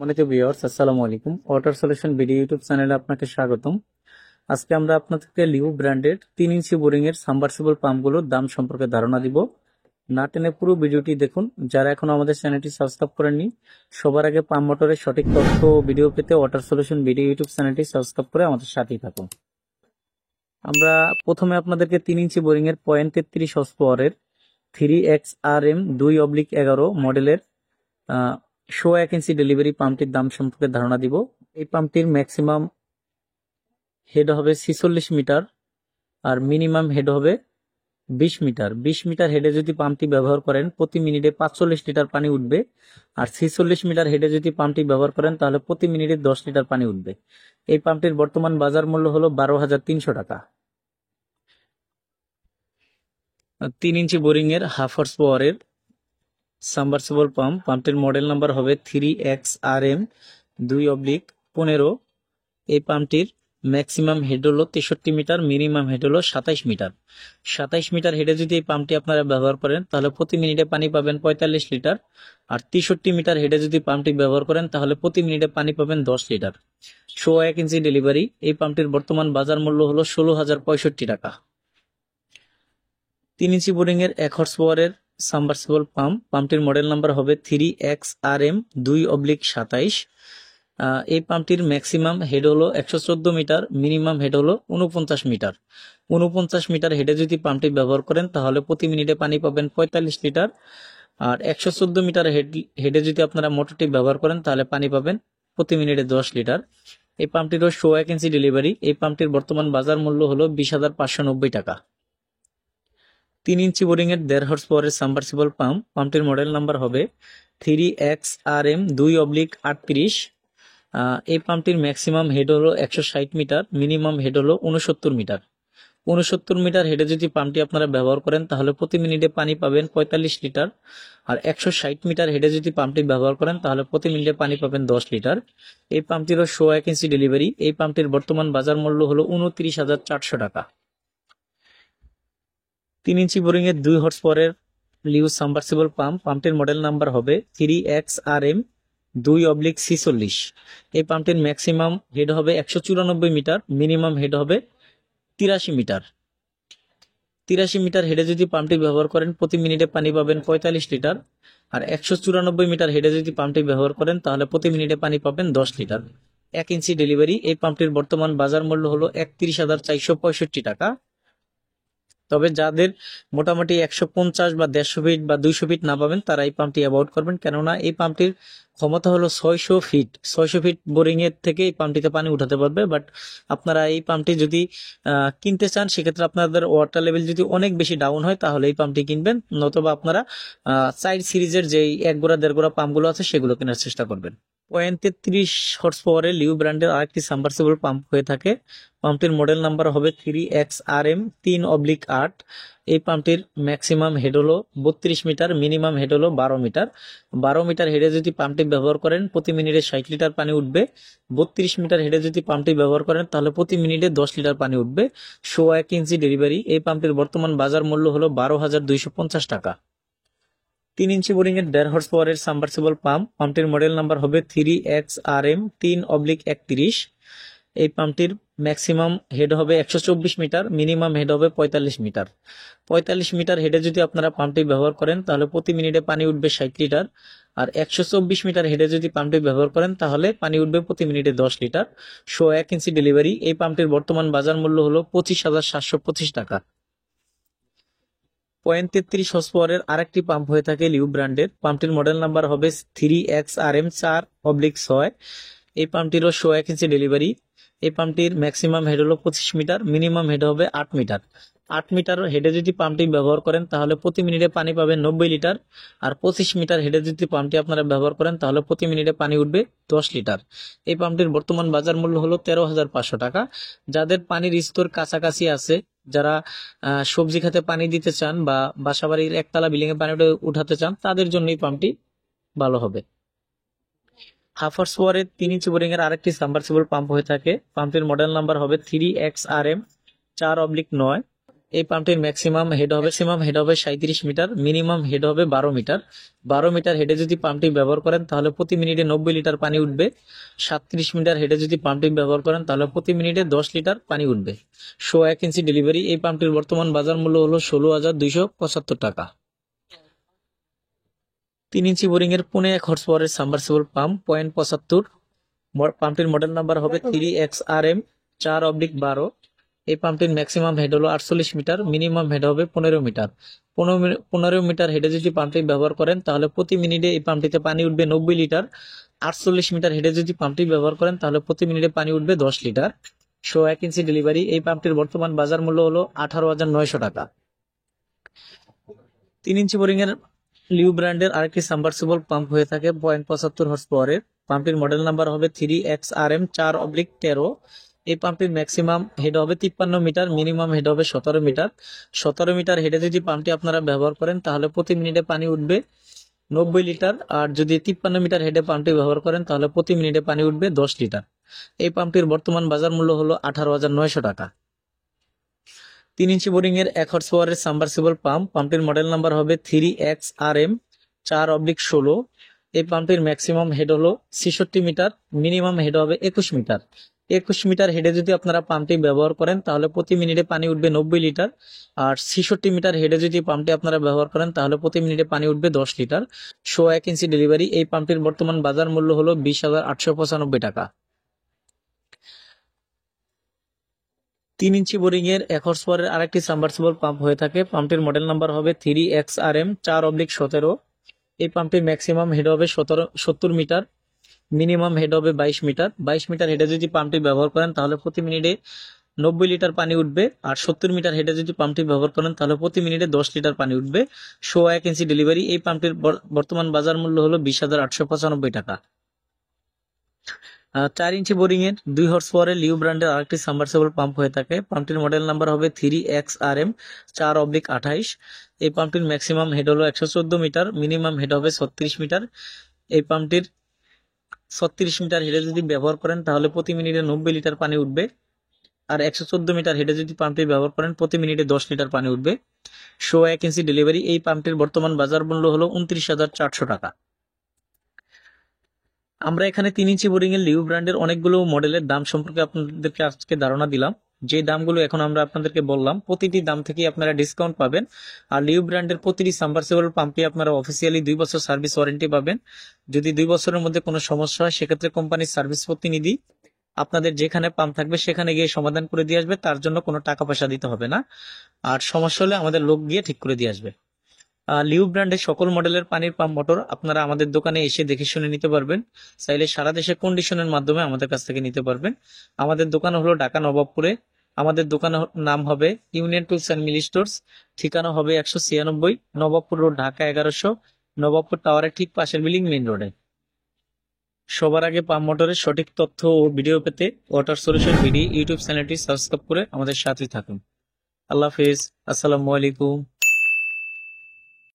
সম্মানিত ভিউয়ার্স, আসসালামু আলাইকুম। ওয়াটার সলিউশন ভিডিও ইউটিউব চ্যানেলে আপনাকে স্বাগতম। আজকে আমরা আপনাদেরকে লিউ ব্র্যান্ডের 3 ইঞ্চি বোরিং এর সাবমার্সিবল পাম্পগুলোর দাম সম্পর্কে ধারণা দিব। না টেনে পুরো ভিডিওটি দেখুন। যারা এখনো আমাদের চ্যানেলটি সাবস্ক্রাইব করেননি, সবার আগে পাম্প মোটরের সঠিক তথ্য ও ভিডিও পেতে ওয়াটার সলিউশন ভিডিও ইউটিউব চ্যানেলটি সাবস্ক্রাইব করে আমাদের সাথেই থাকুন। আমরা প্রথমে আপনাদেরকে 3 ইঞ্চি বোরিং এর 0.33 হর্স পাওয়ারের 3XRM 2/11 মডেলের 1.5 ইঞ্চি ডেলিভারি পাম্পটির দাম সম্পর্কে ধারণা দিব। এই পাম্পটির ম্যাক্সিমাম হেড হবে 46 মিটার আর মিনিমাম হেড হবে 20 মিটার। 20 মিটার হেডে যদি পাম্পটি ব্যবহার করেন প্রতি মিনিটে 45 লিটার পানি উঠবে, আর 46 মিটার হেডে যদি পাম্পটি ব্যবহার করেন তাহলে প্রতি মিনিটে 10 লিটার পানি উঠবে। এই পাম্পটির বর্তমান বাজার মূল্য হলো 12,300 টাকা। 3 ইঞ্চি বোরিং এর হাফ হর্স পাওয়ারের সাবমার্সিবল পাম্পটির মডেল নাম্বার হবে 3XRM 2/15। এই পাম্পটির ম্যাক্সিমাম হেড হলো 63 মিটার, মিনিমাম হেড হলো 27 মিটার। 27 মিটার হেডে যদি এই পাম্পটি আপনারা ব্যবহার করেন তাহলে প্রতি মিনিটে পানি পাবেন 45 লিটার, আর 63 মিটার হেডে যদি পাম্পটি ব্যবহার করেন তাহলে প্রতি মিনিটে পানি পাবেন 10 লিটার। 1.5 ইঞ্চি ডেলিভারি। এই পাম্পটির বর্তমান বাজার মূল্য হলো 16,065 টাকা। 3 ইঞ্চি বোরিং এর 1 হর্স পাওয়ারের সাবমার্সিবল পাম্পটির মডেল নাম্বার হবে 3XRM 2/27। এই পাম্পটির ম্যাক্সিমাম হেড হলো 114 মিটার, মিনিমাম হেড হলো 49 মিটার। 49 মিটার হেডে যদি পাম্পটি ব্যবহার করেন তাহলে প্রতি মিনিটে পানি পাবেন 45 লিটার, আর 114 মিটার হেডে যদি আপনারা মোটরটি ব্যবহার করেন তাহলে পানি পাবেন প্রতি মিনিটে 10 লিটার। এই পাম্পটিরও 1.5 ইঞ্চি ডেলিভারি। এই পাম্পটির বর্তমান বাজার মূল্য হলো 20,590 টাকা। 3 ইঞ্চি বোরিং এর 1.5 হর্স পাওয়ারের সাবমার্সিবল পাম্পটির মডেল নাম্বার হবে 3XRM 2/38। এই পাম্পটির ম্যাক্সিমাম হেড হলো 160 মিটার, মিনিমাম হেড হলো 69 মিটার। 69 মিটার হেডে যদি পাম্পটি আপনারা ব্যবহার করেন তাহলে প্রতি মিনিটে পানি পাবেন 45 লিটার, আর 160 মিটার হেডে যদি পাম্পটি ব্যবহার করেন তাহলে প্রতি মিনিটে পানি পাবেন 10 লিটার। এই পাম্পটিরও 1.5 ইঞ্চি ডেলিভারি। এই পাম্পটির বর্তমান বাজার মূল্য হলো 29,400 টাকা। 3 ইঞ্চি বোরিং এর 2 হর্স পাওয়ারের লিউ সাবমার্সিবল পাম্পটির মডেল নাম্বার হবে 3XRM 2/46। এই পাম্পটির ম্যাক্সিমাম হেড হবে 194 মিটার, মিনিমাম হেড হবে 83 মিটার। 83 মিটার হেডে যদি পাম্পটি ব্যবহার করেন প্রতি মিনিটে পানি পাবেন 45 লিটার, আর 194 মিটার হেডে যদি পাম্পটি ব্যবহার করেন তাহলে প্রতি মিনিটে পানি পাবেন 10 লিটার। 1 ইঞ্চি ডেলিভারি। এই পাম্পটির বর্তমান বাজার মূল্য হলো 31,465 টাকা। তবে যাদের মোটামুটি 150 বা 150 ফিট বা 200 ফিট না পাবেন তারা এই পাম্পটি অ্যাভয়েড করবেন, কেননা এই পাম্পটির ক্ষমতা হলো 600 ফিট। 600 ফিট বোরিং এর থেকে এই পাম্পটিতে পানি উঠাতে পারবে। বাট আপনারা এই পাম্পটি যদি কিনতে চান সেক্ষেত্রে আপনাদের ওয়াটার লেভেল যদি অনেক বেশি ডাউন হয় তাহলে এই পাম্পটি কিনবেন, নতুবা আপনারা 4 সিরিজের যে 1 গোড়া 1.5 গোড়া পাম্পগুলো আছে সেগুলো কেনার চেষ্টা করবেন। 33 হর্স পাওয়ারের লিউ ব্র্যান্ডের আরেকটি সাবমার্সিবল পাম্প হয়ে থাকে। পাম্পটির মডেল নাম্বার হবে 3XRM 3/8। এই পাম্পটির ম্যাক্সিমাম হেড হলো 32 মিটার, মিনিমাম হেড হলো 12 মিটার। 12 মিটার হেডে যদি পাম্পটি ব্যবহার করেন প্রতি মিনিটে 60 লিটার পানি উঠবে। 32 মিটার হেডে যদি পাম্পটি ব্যবহার করেন তাহলে প্রতি মিনিটে 10 লিটার পানি উঠবে। 1.5 ইঞ্চি ডেলিভারি। এই পাম্পটির বর্তমান বাজার মূল্য হলো 12,250 টাকা। 3 ইঞ্চি বোরিং এর 1.5 হর্স পাওয়ারের সাবমার্সিবল পাম্পটির মডেল নাম্বার হবে 3XRM 3/31। এই পাম্পটির ম্যাক্সিমাম হেড হবে 124 মিটার, মিনিমাম হেড হবে 45 মিটার। 45 মিটার হেডে যদি আপনারা পাম্পটি ব্যবহার করেন তাহলে প্রতি মিনিটে পানি উঠবে 60 লিটার, আর 124 মিটার হেডে যদি পাম্পটি ব্যবহার করেন তাহলে পানি উঠবে প্রতি মিনিটে 10 লিটার। 1.5 ইঞ্চি ডেলিভারি। এই পাম্পটির বর্তমান বাজার মূল্য হলো 25,725 টাকা। 0.33 হর্স পাওয়ারের আরেকটি পাম্প হয়ে থাকে লিউ ব্র্যান্ডের। পাম্পটির মডেল নাম্বার হবে 3XRM 4/6। এই পাম্পটিরও 1.5 ইঞ্চি ডেলিভারি। এই পাম্পটির ম্যাক্সিমাম হেড হলো 25 মিটার, মিনিমাম হেড হবে 8 মিটার। 8 মিটার হেডে যদি পাম্পটি ব্যবহার করেন তাহলে প্রতি মিনিটে পানি পাবেন 90 লিটার, আর 25 মিটার হেডে যদি পাম্পটি আপনারা ব্যবহার করেন তাহলে প্রতি মিনিটে পানি উঠবে 10 লিটার। এই পাম্পটির বর্তমান বাজার মূল্য হলো 13,500 টাকা। যাদের পানির স্তর কাছাকাছি আছে, যারা সবজি খাতে পানি দিতে চান বা বাসাবাড়ির একতলা বিল্ডিং এ পানি উঠাতে চান তাদের জন্য এই পাম্পটি ভালো হবে। হাফ হর্স পাওয়ারের 3 ইঞ্চি বোরিং এর আরেকটি সাবমার্সিবল পাম্প হয়ে থাকে। পাম্পটির মডেল নাম্বার হবে 3XRM 4/9। এই পাম্পটির ম্যাক্সিমাম হেড হবে 37 মিটার, মিনিমাম হেড হবে 12 মিটার। 12 মিটার হেডে যদি পাম্পটি ব্যবহার করেন তাহলে প্রতি মিনিটে 90 লিটার পানি উঠবে। 37 মিটার হেডে যদি পাম্পটি ব্যবহার করেন তাহলে প্রতি মিনিটে 10 লিটার পানি উঠবে। 1.5 ইঞ্চি ডেলিভারি। এই পাম্পটির বর্তমান বাজার মূল্য হলো 16,275 টাকা। 3 ইঞ্চি বোরিং এর পুনে 1 হর্স পাওয়ারের সাবমার্সিবল পাম্প 0.75। পাম্পটির মডেল নাম্বার হবে 3XRM 4/12। এই পাম্পটির ম্যাক্সিমাম হেড হলো 48 মিটার, মিনিমাম হেড হবে 15 মিটার। 15 মিটার হেডে যদি পাম্পটি ব্যবহার করেন তাহলে প্রতি মিনিটে এই পাম্পটিতে পানি উঠবে 90 লিটার। 48 মিটার হেডে যদি পাম্পটি ব্যবহার করেন তাহলে প্রতি মিনিটে পানি উঠবে 10 লিটার। 1 ইঞ্চি ডেলিভারি। এই পাম্পটির বর্তমান বাজার মূল্য হলো 18,900 টাকা। 3 ইঞ্চি বোরিং এর লিউ ব্র্যান্ডের আরেকটি সাবমার্সিবল পাম্প হয়ে থাকে 0.75 হর্স পাওয়ারের। পাম্পটির মডেল নাম্বার হবে 3XRM 4/13। এই পাম্পটির ম্যাক্সিমাম হেড হবে 53 মিটার, মিনিমাম হেড হবে 17 মিটার। 17 মিটার হেডে যদি পাম্পটি আপনারা ব্যবহার করেন তাহলে প্রতি মিনিটে পানি উঠবে 90 লিটার। আর যদি 53 মিটার হেডে পাম্পটি ব্যবহার করেন তাহলে প্রতি মিনিটে পানি উঠবে 10 লিটার। এই পাম্পটির বর্তমান বাজার মূল্য হলো 18,900 টাকা। 3 ইঞ্চি বোরিং এর 1 হর্স পাওয়ারের সাবমার্সিবল পাম্প। পাম্পটির মডেল নাম্বার হবে 3XRM 4/16। এই পাম্পটির ম্যাক্সিমাম হেড হলো 66 মিটার, মিনিমাম হেড হবে 21 মিটার। 21 মিটার হেডে যদি আপনারা পাম্পটি ব্যবহার করেন তাহলে প্রতি মিনিটে পানি উঠবে 90 লিটার। আর 66 মিটার হেডে যদি পাম্পটি আপনারা ব্যবহার করেন তাহলে প্রতি মিনিটে পানি উঠবে 10 লিটার। 1 ইঞ্চি ডেলিভারি। এই পাম্পটির বর্তমান বাজার মূল্য হলো 20,895 টাকা। 3 ইঞ্চি বোরিং এর 1 হর্স পাওয়ারের আরেকটি সাবমার্সিবল পাম্প হয়ে থাকে। পাম্পটির মডেল নাম্বার হবে 3XRM 4/17। এই পাম্পটির ম্যাক্সিমাম হেড হবে 70 মিটার, মিনিমাম হেড হবে 22 মিটার। 22 মিটার হেডে যদি পাম্পটি ব্যবহার করেন তাহলে প্রতি মিনিটে 90 লিটার পানি উঠবে। আর 70 মিটার হেডে যদি পাম্পটি ব্যবহার করেন তাহলে প্রতি মিনিটে 10 লিটার পানি উঠবে। 1 ইঞ্চি ডেলিভারি। এই পাম্পটির বর্তমান বাজার মূল্য হলো 20,895 টাকা। 4 ইঞ্চি বোরিং এর 2 হর্স পাওয়ারের লিউ ব্র্যান্ডের আরেকটি সাবমার্সিবল পাম্প হয়ে থাকে। পাম্পটির মডেল নাম্বার হবে 3XRM 4/28। এই পাম্পটির ম্যাক্সিমাম হেড হলো 114 মিটার, মিনিমাম হেড হবে 36 মিটার। এই পাম্পটির 36 মিটার হেডে যদি ব্যবহার করেন তাহলে প্রতি মিনিটে 90 লিটার পানি উঠবে। আর 114 মিটার হেডে যদি পাম্পটি ব্যবহার করেন প্রতি মিনিটে 10 লিটার পানি উঠবে। 1 ইঞ্চি ডেলিভারি। এই পাম্পটির বর্তমান বাজার মূল্য হলো 29,400 টাকা। আমরা এখানে 3 ইঞ্চি বোরিং এর লিউ ব্র্যান্ডের অনেকগুলো মডেলের দাম সম্পর্কে আপনাদেরকে আজকে ধারণা দিলাম। যে দামগুলো এখন আমরা আপনাদেরকে বললাম প্রতিটি দাম থেকে আপনারা ডিসকাউন্ট পাবেন। আর লিউ ব্র্যান্ডের প্রতিটি সাবমার্সিবল পাম্পে আপনারা অফিসিয়ালি 2 বছর সার্ভিস ওয়ারেন্টি পাবেন। যদি 2 বছরের মধ্যে কোনো সমস্যা হয় সেক্ষেত্রে কোম্পানির সার্ভিস প্রতিনিধি আপনাদের যেখানে পাম্প থাকবে সেখানে গিয়ে সমাধান করে দিয়ে আসবে। তার জন্য কোনো টাকা পয়সা দিতে হবে না। আর সমস্যা হলে আমাদের লোক গিয়ে ঠিক করে দিয়ে আসবে। লিউ ব্র্যান্ডের সকল মডেলের পানির পাম্প মোটর আপনারা আমাদের দোকানে এসে দেখে শুনে নিতে পারবেন। চাইলে সারা দেশে কন্ডিশনের মাধ্যমে আমাদের কাছ থেকে নিতে পারবেন। আমাদের দোকান হলো ঢাকা নবাবপুরে। আমাদের দোকানের নাম হবে union tools and mill stores. ঠিকানা হবে 196 নবাবপুর রোড, ঢাকা 1100। নবাবপুর টাওয়ারের ঠিক পাশের বিল্ডিং, মেইন রোডে। সবার আগে পাম্প মোটরের সঠিক তথ্য ও ভিডিও পেতে ওয়াটার সলিউশন বিডি ইউটিউব চ্যানেলটি সাবস্ক্রাইব করে আমাদের সাথে থাকুন। আল্লাহ হাফেজ। আসসালামু আলাইকুম।